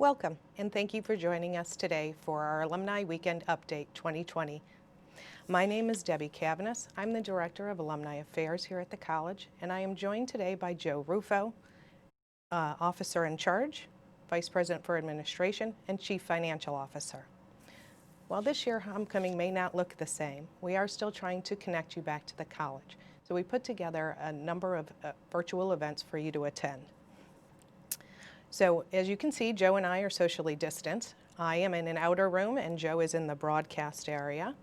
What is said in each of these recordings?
Welcome, and thank you for joining us today for our Alumni Weekend Update 2020. My name is Debbie Cavanis. I'm the Director of Alumni Affairs here at the college, and I am joined today by Joe Rufo, Officer in Charge, Vice President for Administration, and Chief Financial Officer. While this year homecoming may not look the same, we are still trying to connect you back to the college. So we put together a number of virtual events for you to attend. So as you can see, Joe and I are socially distanced. I am in an outer room and Joe is in the broadcast area.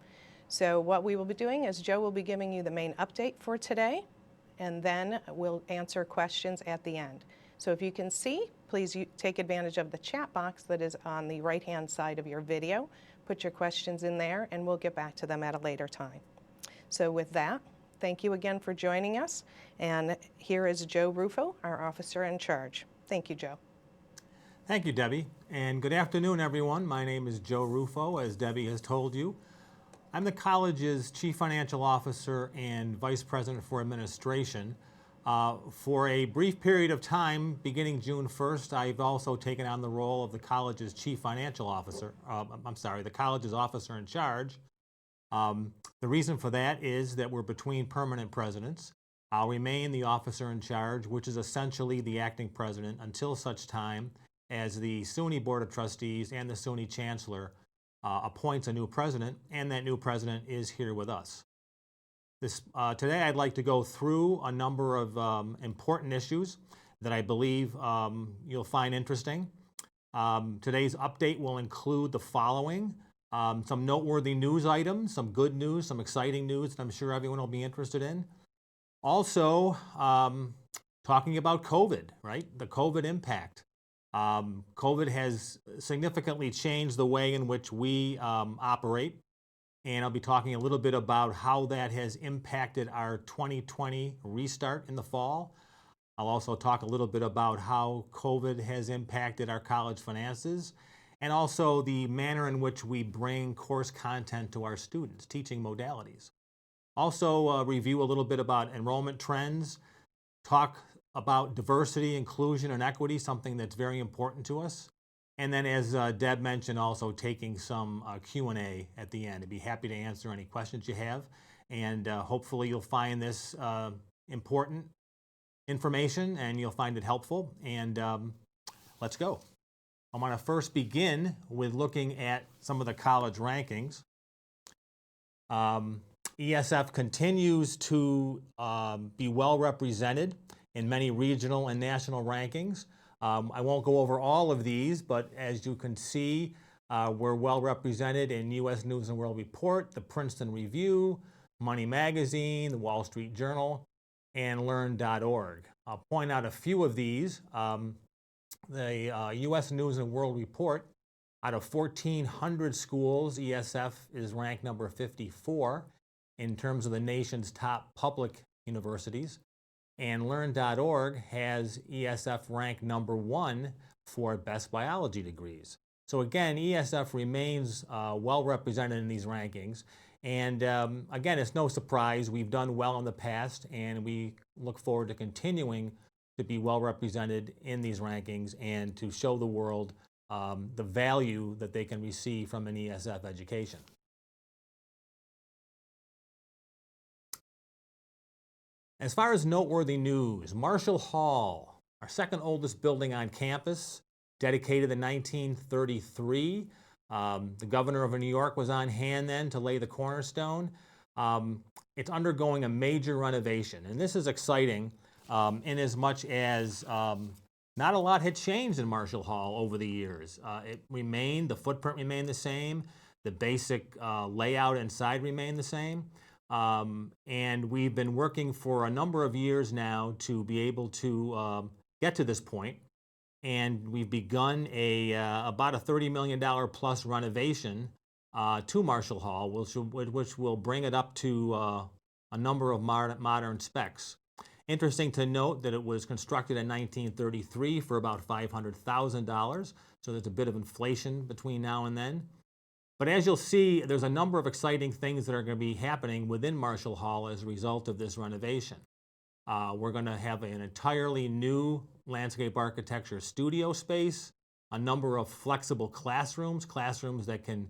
So what we will be doing is Joe will be giving you the main update for today, and then we'll answer questions at the end. So if you can see, please take advantage of the chat box that is on the right-hand side of your video. Put your questions in there and we'll get back to them at a later time. So with that, thank you again for joining us. And here is Joe Rufo, our Officer in Charge. Thank you, Joe. Thank you, Debbie, and good afternoon, everyone. My name is Joe Rufo, as Debbie has told you. I'm the college's Chief Financial Officer and Vice President for Administration. For a brief period of time, beginning June 1st, I've also taken on the role of the college's Chief Financial Officer, the college's Officer in Charge. The reason for that is that we're between permanent presidents. I'll remain the Officer in Charge, which is essentially the acting president until such time as the SUNY Board of Trustees and the SUNY Chancellor appoints a new president, and that new president is here with us. Today I'd like to go through a number of important issues that I believe you'll find interesting. Today's update will include the following: some noteworthy news items, some good news, some exciting news that I'm sure everyone will be interested in. Also, talking about COVID, right? The COVID impact. COVID has significantly changed the way in which we operate, and I'll be talking a little bit about how that has impacted our 2020 restart in the fall. I'll also talk a little bit about how COVID has impacted our college finances, and also the manner in which we bring course content to our students, teaching modalities. Also review a little bit about enrollment trends, talk about diversity, inclusion, and equity, something that's very important to us. And then, as Deb mentioned, also taking some Q&A at the end. I'd be happy to answer any questions you have. And hopefully you'll find this important information and you'll find it helpful. And let's go. I want to first begin with looking at some of the college rankings. ESF continues to be well represented in many regional and national rankings. I won't go over all of these, but as you can see, we're well represented in U.S. News & World Report, the Princeton Review, Money Magazine, the Wall Street Journal, and Learn.org. I'll point out a few of these. The U.S. News & World Report, out of 1,400 schools, ESF is ranked number 54 in terms of the nation's top public universities. And Learn.org has ESF ranked number 1 for best biology degrees. So again, ESF remains well represented in these rankings. And again, it's no surprise. We've done well in the past, and we look forward to continuing to be well represented in these rankings and to show the world the value that they can receive from an ESF education. As far as noteworthy news, Marshall Hall, our second oldest building on campus, dedicated in 1933. The governor of New York was on hand then to lay the cornerstone. It's undergoing a major renovation, and this is exciting in as much as not a lot had changed in Marshall Hall over the years. The footprint remained the same, the basic layout inside remained the same. And we've been working for a number of years now to be able to get to this point. And we've begun about a $30 million plus renovation to Marshall Hall, which will bring it up to a number of modern specs. Interesting to note that it was constructed in 1933 for about $500,000, so there's a bit of inflation between now and then. But as you'll see, there's a number of exciting things that are going to be happening within Marshall Hall as a result of this renovation. We're going to have an entirely new landscape architecture studio space. a number of flexible classrooms that can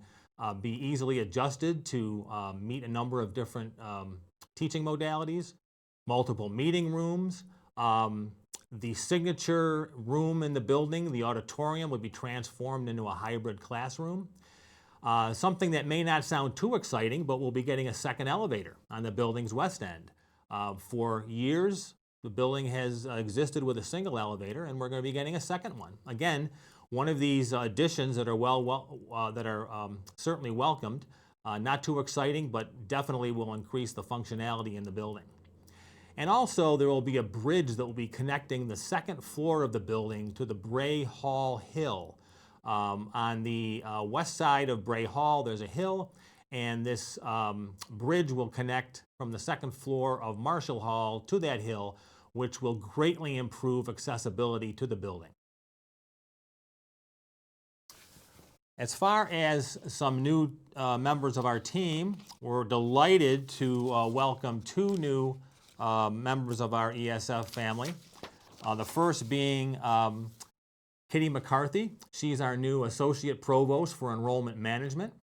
be easily adjusted to meet a number of different teaching modalities, multiple meeting rooms. The signature room in the building, the auditorium, would be transformed into a hybrid classroom. Something that may not sound too exciting, but we'll be getting a second elevator on the building's west end. For years, the building has existed with a single elevator, and we're going to be getting a second one. Again, one of these additions that are certainly welcomed. Not too exciting, but definitely will increase the functionality in the building. And also, there will be a bridge that will be connecting the second floor of the building to the Bray Hall Hill. On the west side of Bray Hall, there's a hill, and this bridge will connect from the second floor of Marshall Hall to that hill, which will greatly improve accessibility to the building. As far as some new members of our team, we're delighted to welcome two new members of our ESF family. The first being Kitty McCarthy. She's our new Associate Provost for Enrollment Management.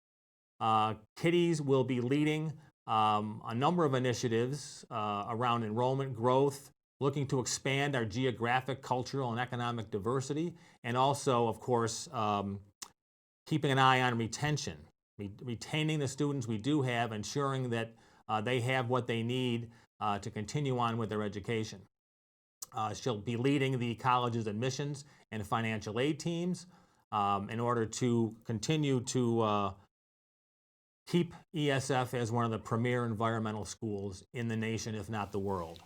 Kitty's will be leading a number of initiatives around enrollment growth, looking to expand our geographic, cultural, and economic diversity, and also, of course, keeping an eye on retention, retaining the students we do have, ensuring that they have what they need to continue on with their education. She'll be leading the college's admissions and financial aid teams in order to continue to keep ESF as one of the premier environmental schools in the nation, if not the world.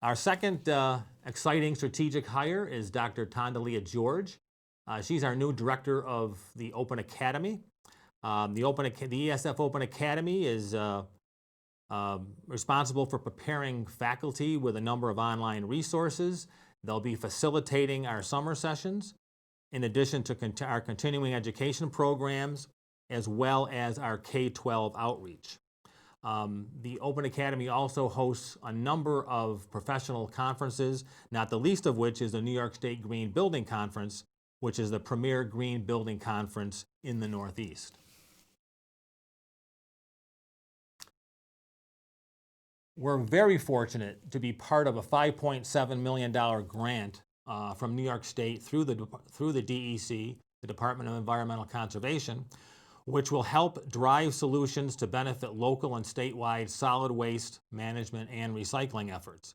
Our second exciting strategic hire is Dr. Tandalia George. She's our new director of the Open Academy. The ESF Open Academy is responsible for preparing faculty with a number of online resources. They'll be facilitating our summer sessions, in addition to our continuing education programs, as well as our K-12 outreach. The Open Academy also hosts a number of professional conferences, not the least of which is the New York State Green Building Conference, which is the premier green building conference in the Northeast. We're very fortunate to be part of a $5.7 million grant from New York State through the DEC, the Department of Environmental Conservation, which will help drive solutions to benefit local and statewide solid waste management and recycling efforts.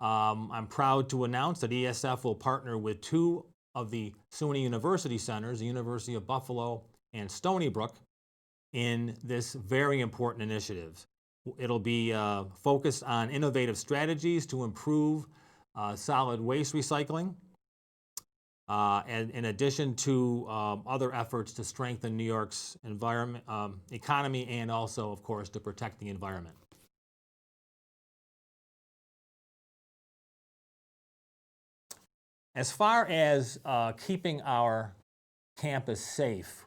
I'm proud to announce that ESF will partner with two of the SUNY University centers, the University of Buffalo and Stony Brook, in this very important initiative. It'll be focused on innovative strategies to improve solid waste recycling, and in addition to other efforts to strengthen New York's economy, and also, of course, to protect the environment. As far as keeping our campus safe,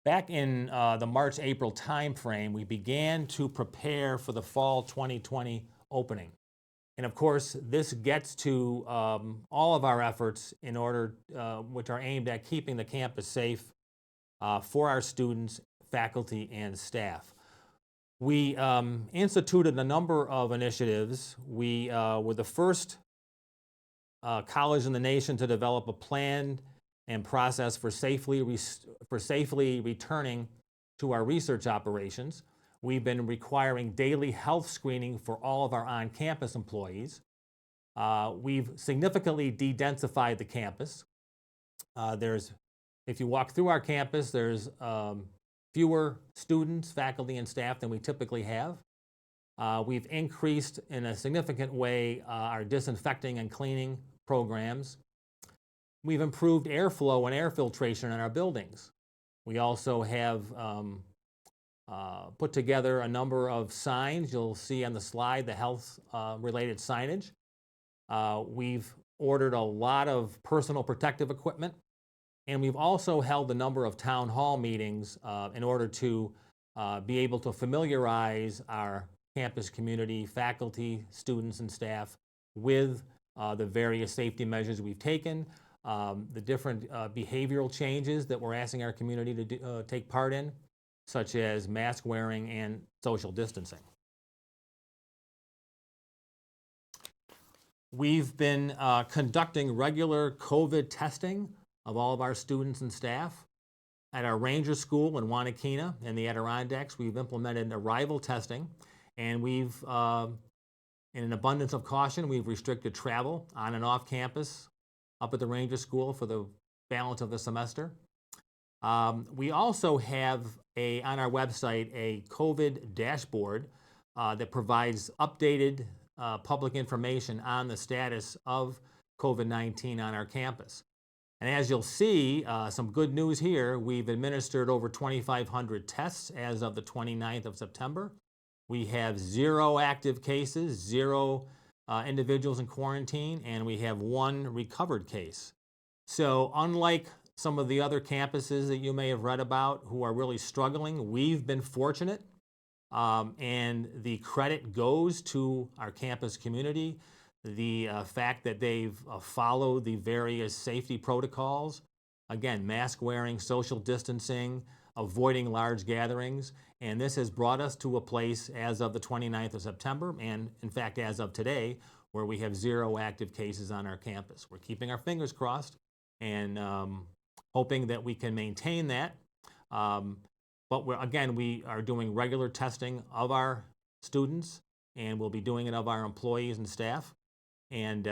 back in the March-April timeframe, we began to prepare for the fall 2020 opening. And of course, this gets to all of our efforts in order, which are aimed at keeping the campus safe for our students, faculty, and staff. We instituted a number of initiatives. We were the first college in the nation to develop a plan and process for safely returning to our research operations. We've been requiring daily health screening for all of our on-campus employees. We've significantly de-densified the campus. If you walk through our campus, there's fewer students, faculty, and staff than we typically have. We've increased in a significant way our disinfecting and cleaning programs. We've improved airflow and air filtration in our buildings. We also have put together a number of signs. You'll see on the slide the health-related signage. We've ordered a lot of personal protective equipment, and we've also held a number of town hall meetings in order to be able to familiarize our campus community, faculty, students, and staff with the various safety measures we've taken, the different behavioral changes that we're asking our community to take part in, such as mask wearing and social distancing. We've been conducting regular COVID testing of all of our students and staff. At our Ranger School in Wanakena in the Adirondacks, we've implemented arrival testing, and we've, in an abundance of caution, we've restricted travel on and off campus up at the Ranger School for the balance of the semester. We also have on our website a COVID dashboard that provides updated public information on the status of COVID-19 on our campus. And as you'll see, some good news here, we've administered over 2,500 tests as of the 29th of September. We have 0 active cases, 0 individuals in quarantine, and we have 1 recovered case. So unlike some of the other campuses that you may have read about who are really struggling, we've been fortunate. And the credit goes to our campus community. The fact that they've followed the various safety protocols, again, mask wearing, social distancing, avoiding large gatherings, and this has brought us to a place as of the 29th of September, and in fact as of today, where we have 0 active cases on our campus. We're keeping our fingers crossed and hoping that we can maintain that. But we are doing regular testing of our students, and we'll be doing it of our employees and staff, and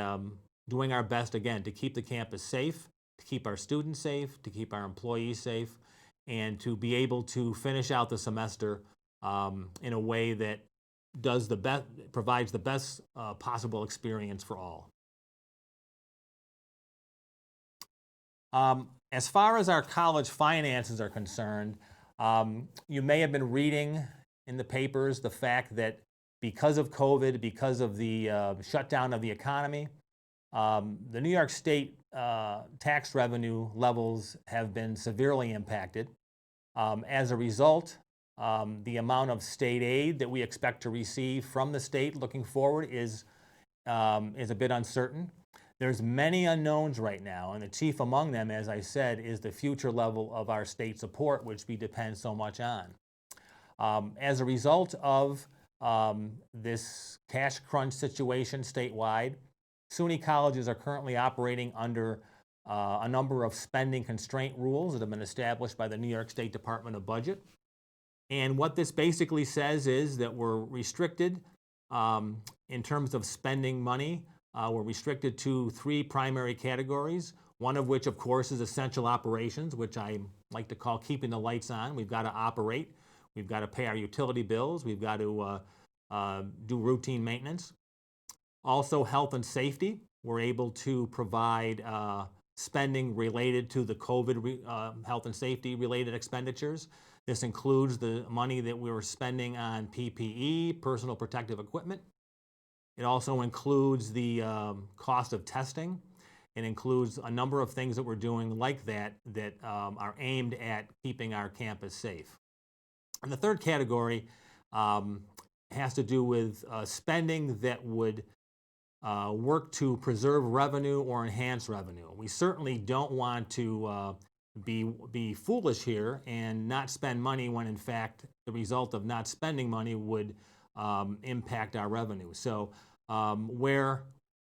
doing our best, again, to keep the campus safe, to keep our students safe, to keep our employees safe, and to be able to finish out the semester in a way that provides the best possible experience for all. As far as our college finances are concerned, you may have been reading in the papers the fact that because of COVID, because of the shutdown of the economy, the New York State tax revenue levels have been severely impacted. As a result, the amount of state aid that we expect to receive from the state looking forward is a bit uncertain. There's many unknowns right now, and the chief among them, as I said, is the future level of our state support, which we depend so much on. As a result of this cash crunch situation statewide, SUNY colleges are currently operating under a number of spending constraint rules that have been established by the New York State Department of Budget. And what this basically says is that we're restricted in terms of spending money. We're restricted to 3 primary categories, one of which, of course, is essential operations, which I like to call keeping the lights on. We've got to operate. We've got to pay our utility bills. We've got to do routine maintenance. Also, health and safety. We're able to provide spending related to the COVID health and safety related expenditures. This includes the money that we were spending on PPE, personal protective equipment. It also includes the cost of testing. It includes a number of things that we're doing like that are aimed at keeping our campus safe. And the third category has to do with spending that would work to preserve revenue or enhance revenue. We certainly don't want to be foolish here and not spend money when, in fact, the result of not spending money would impact our revenue. So where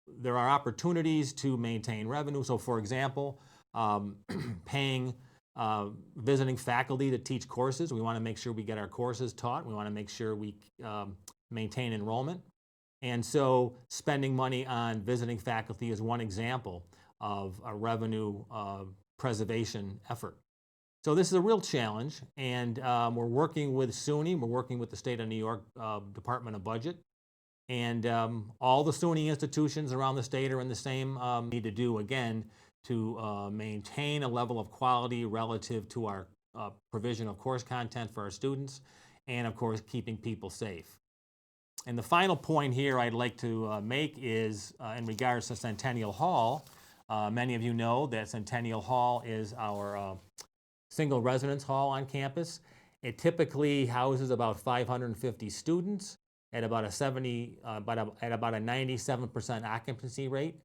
there are opportunities to maintain revenue, so for example, paying visiting faculty to teach courses, we want to make sure we get our courses taught. We want to make sure we maintain enrollment. And so spending money on visiting faculty is one example of a revenue preservation effort. So this is a real challenge, and we're working with SUNY, we're working with the State of New York Department of Budget, and all the SUNY institutions around the state are in the same need to do, again, to maintain a level of quality relative to our provision of course content for our students, and of course keeping people safe. And the final point here I'd like to make is in regards to Centennial Hall. Many of you know that Centennial Hall is our single residence hall on campus. It typically houses about 550 students at about a 97% occupancy rate.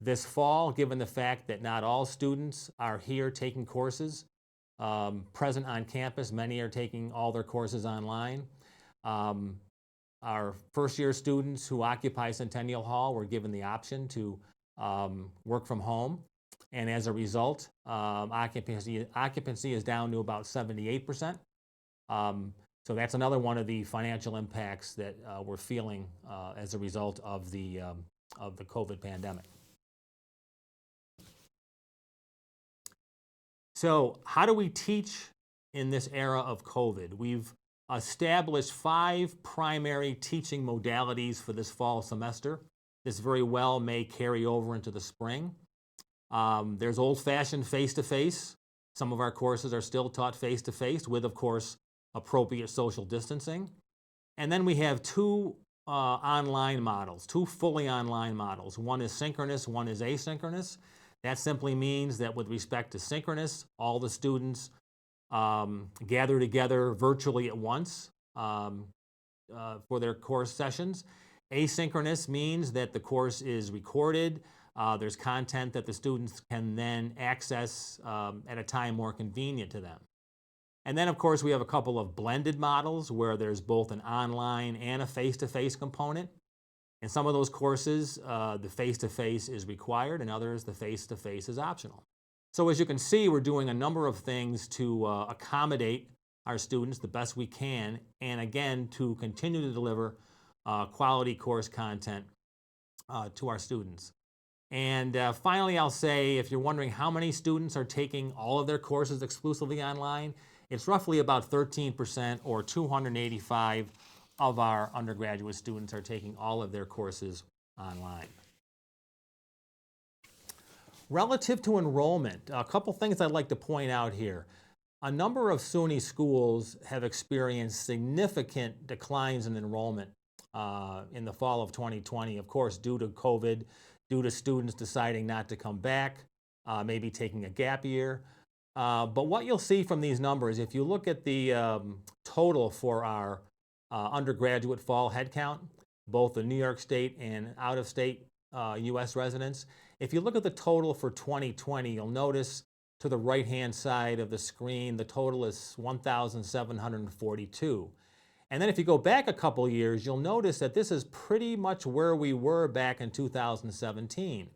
This fall, given the fact that not all students are here taking courses, present on campus, many are taking all their courses online. Our first-year students who occupy Centennial Hall were given the option to work from home, and as a result, occupancy is down to about 78%. So that's another one of the financial impacts that we're feeling as a result of the COVID pandemic. So how do we teach in this era of COVID? We've established 5 primary teaching modalities for this fall semester. This very well may carry over into the spring. There's old-fashioned face-to-face. Some of our courses are still taught face-to-face with, of course, appropriate social distancing. And then we have 2 online models, 2 fully online models. One is synchronous, one is asynchronous. That simply means that with respect to synchronous, all the students gather together virtually at once for their course sessions. Asynchronous means that the course is recorded. There's content that the students can then access at a time more convenient to them. And then, of course, we have a couple of blended models where there's both an online and a face-to-face component. In some of those courses, the face-to-face is required, and others, the face-to-face is optional. So as you can see, we're doing a number of things to accommodate our students the best we can, and again, to continue to deliver quality course content to our students. And finally, I'll say, if you're wondering how many students are taking all of their courses exclusively online, it's roughly about 13%, or 285 of our undergraduate students are taking all of their courses online. Relative to enrollment, a couple things I'd like to point out here. A number of SUNY schools have experienced significant declines in enrollment in the fall of 2020, of course, due to COVID, due to students deciding not to come back, maybe taking a gap year. But what you'll see from these numbers, if you look at the total for our undergraduate fall headcount, both the New York State and out-of-state U.S. residents, if you look at the total for 2020, you'll notice to the right-hand side of the screen, the total is 1,742. And then if you go back a couple years, you'll notice that this is pretty much where we were back in 2017.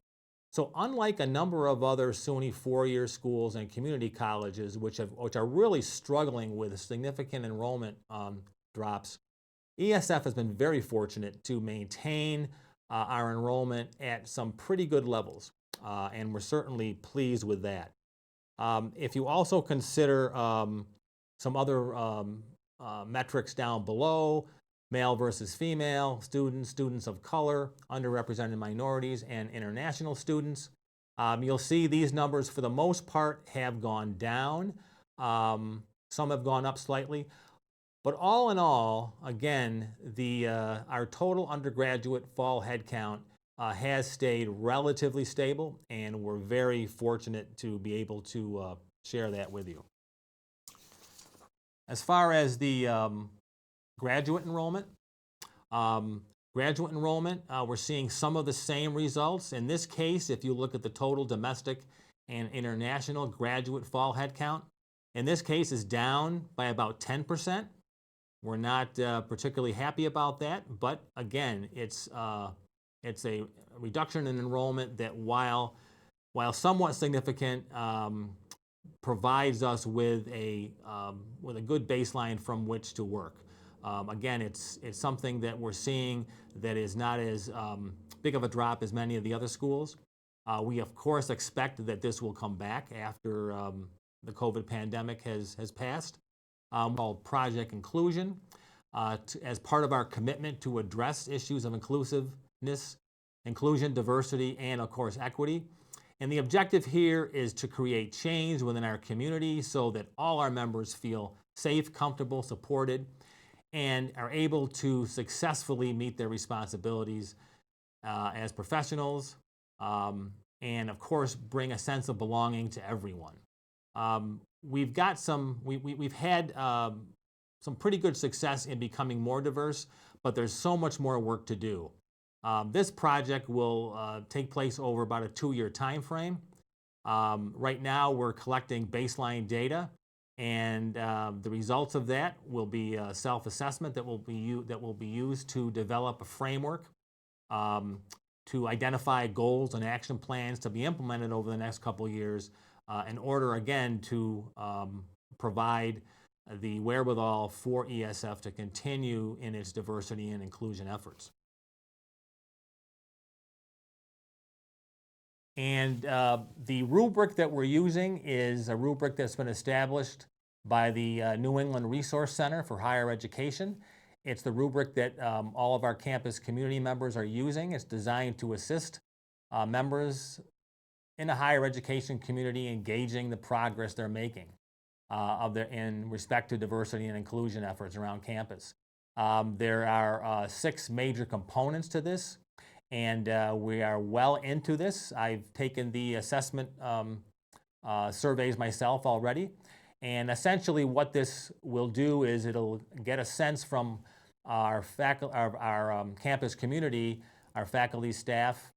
So unlike a number of other SUNY 4-year schools and community colleges, which are really struggling with significant enrollment drops, ESF has been very fortunate to maintain our enrollment at some pretty good levels, and we're certainly pleased with that. If you also consider some other metrics down below, male versus female, students of color, underrepresented minorities, and international students, you'll see these numbers for the most part have gone down. Some have gone up slightly. But all in all, again, our total undergraduate fall headcount has stayed relatively stable, and we're very fortunate to be able to share that with you. As far as the graduate enrollment, we're seeing some of the same results. In this case, if you look at the total domestic and international graduate fall headcount, in this case is down by about 10%. We're not particularly happy about that, but again, it's a reduction in enrollment that, while somewhat significant, provides us with a good baseline from which to work. Again, it's something that we're seeing that is not as big of a drop as many of the other schools. We of course expect that this will come back after the COVID pandemic has passed. Called Project Inclusion, as part of our commitment to address issues of inclusiveness, inclusion, diversity, and of course equity. And the objective here is to create change within our community so that all our members feel safe, comfortable, supported, and are able to successfully meet their responsibilities as professionals, and of course bring a sense of belonging to everyone. We've had some pretty good success in becoming more diverse, but there's so much more work to do. This project will take place over about a 2-year time frame. Right now, we're collecting baseline data, and the results of that will be a self-assessment that will be used to develop a framework to identify goals and action plans to be implemented over the next couple of years in order, again, to provide the wherewithal for ESF to continue in its diversity and inclusion efforts. And the rubric that we're using is a rubric that's been established by the New England Resource Center for Higher Education. It's the rubric that all of our campus community members are using. It's designed to assist members in the higher education community engaging the progress they're making in respect to diversity and inclusion efforts around campus. There are 6 major components to this, and we are well into this. I've taken the assessment surveys myself already, and essentially what this will do is it'll get a sense from our campus community, our faculty, staff,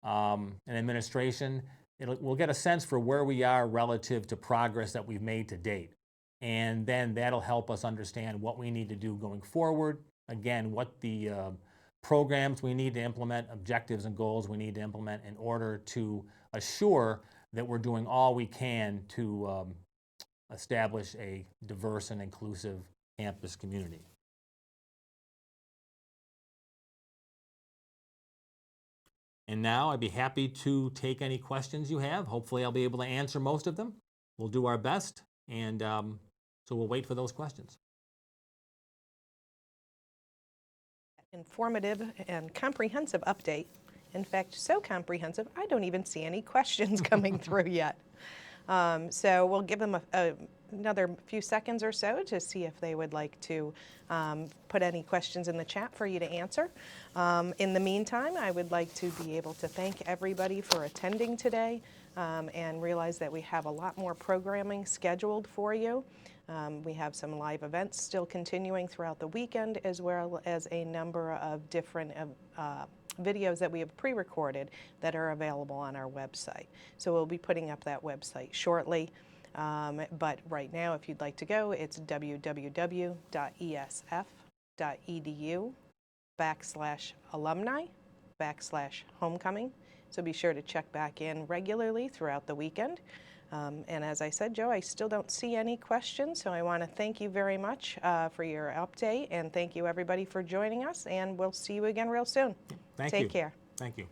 and administration. We'll get a sense for where we are relative to progress that we've made to date. And then that'll help us understand what we need to do going forward. Again, what the programs we need to implement, objectives and goals we need to implement in order to assure that we're doing all we can to establish a diverse and inclusive campus community. And now I'd be happy to take any questions you have. Hopefully I'll be able to answer most of them. We'll do our best, and so we'll wait for those questions. Informative and comprehensive update. In fact, so comprehensive, I don't even see any questions coming through yet. So we'll give them another few seconds or so to see if they would like to put any questions in the chat for you to answer. In the meantime, I would like to be able to thank everybody for attending today and realize that we have a lot more programming scheduled for you. We have some live events still continuing throughout the weekend, as well as a number of different videos that we have pre-recorded that are available on our website. So we'll be putting up that website shortly. But right now, if you'd like to go, it's www.esf.edu/alumni/homecoming. So be sure to check back in regularly throughout the weekend. And as I said, Joe, I still don't see any questions, so I want to thank you very much for your update, and thank you everybody for joining us, and we'll see you again real soon. Thank you. Take care. Thank you.